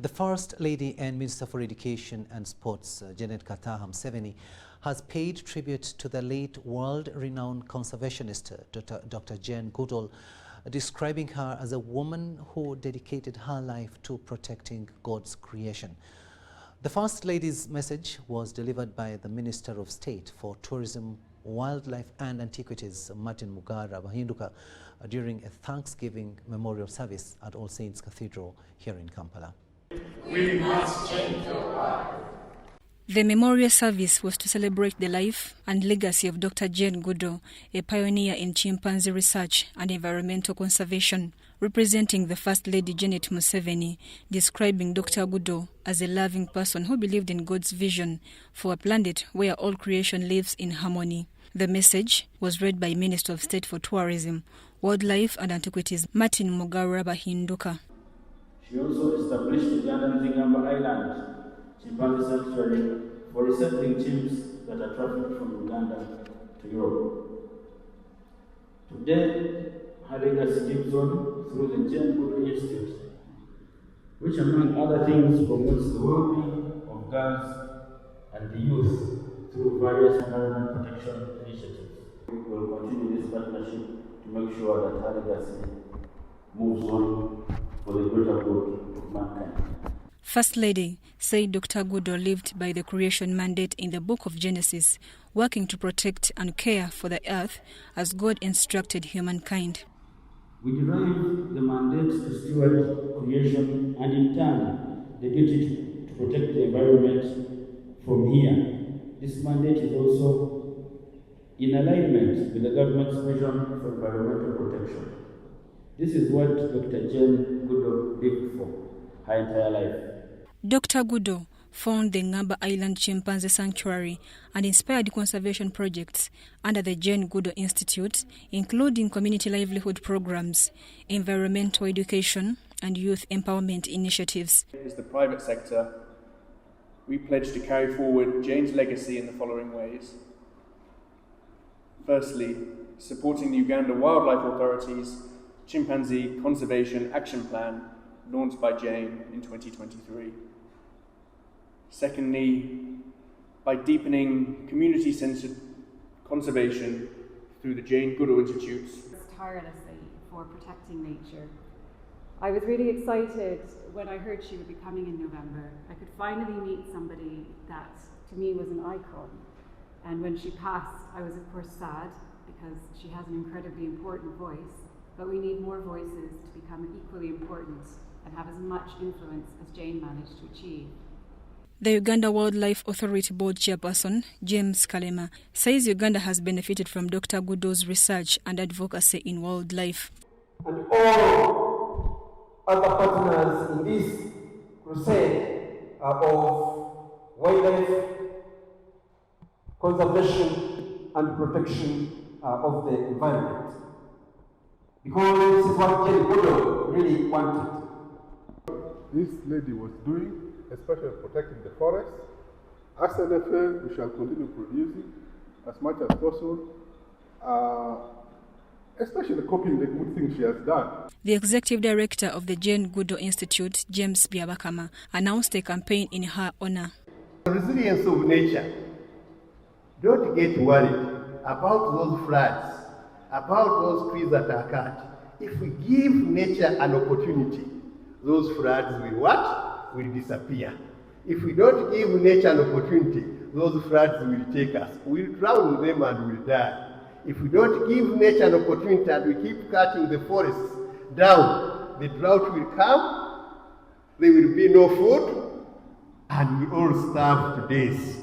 The First Lady and Minister for Education and Sports, Janet Kataha Museveni, has paid tribute to the late world-renowned conservationist, Dr. Jane Goodall, describing her as a woman who dedicated her life to protecting God's creation. The First Lady's message was delivered by the Minister of State for Tourism, Wildlife and Antiquities, Martin Mugara Bahinduka, during a Thanksgiving memorial service at All Saints Cathedral here in Kampala. We must change your life. The memorial service was to celebrate the life and legacy of Dr. Jane Goodall, a pioneer in chimpanzee research and environmental conservation, representing the First Lady Janet Museveni, describing Dr. Goodall as a loving person who believed in God's vision for a planet where all creation lives in harmony. The message was read by Minister of State for Tourism, Wildlife and Antiquities, Martin Mugara Bahinduka. She also established the Uganda Island Chimpanzee Sanctuary for resettling chimps that are trafficked from Uganda to Europe. Today, her legacy lives on through the Jane Goodall Institute, which among other things promotes the well-being of girls and the youth through various environment protection initiatives. We will continue this partnership to make sure that her legacy moves on for the greater good of mankind. First Lady said Dr. Goodall lived by the creation mandate in the book of Genesis, working to protect and care for the earth as God instructed humankind. We derive the mandate to steward creation and in turn the duty to protect the environment from here. This mandate is also in alignment with the government's vision for environmental protection. This is what Dr. Jane Goodall lived for her entire life. Dr. Goodall founded the Ngamba Island Chimpanzee Sanctuary and inspired conservation projects under the Jane Goodall Institute, including community livelihood programs, environmental education, and youth empowerment initiatives. As the private sector, we pledge to carry forward Jane's legacy in the following ways. Firstly, supporting the Uganda Wildlife Authority's Chimpanzee Conservation Action Plan, launched by Jane in 2023. Secondly, by deepening community-centered conservation through the Jane Goodall Institutes. Tirelessly for protecting nature. I was really excited when I heard she would be coming in November. I could finally meet somebody that to me was an icon. And when she passed, I was of course sad because she has an incredibly important voice, but we need more voices to become equally important and have as much influence as Jane managed to achieve. The Uganda Wildlife Authority Board Chairperson, James Kalema, says Uganda has benefited from Dr. Goodall's research and advocacy in wildlife. And all other partners in this crusade of wildlife conservation and protection of the environment. Because this is what Jane Goodall really wanted. This lady was doing, especially protecting the forest. As NFA, we shall continue producing as much as possible, especially copying the good things she has done. The executive director of the Jane Goodall Institute, James Byabakama, announced a campaign in her honor. The resilience of nature. Don't get worried about those floods, about those trees that are cut. If we give nature an opportunity, those floods will what? Will disappear. If we don't give nature an opportunity, those floods will take us. We'll drown them and we'll die. If we don't give nature an opportunity and we keep cutting the forests down, the drought will come, there will be no food, and we all starve to death.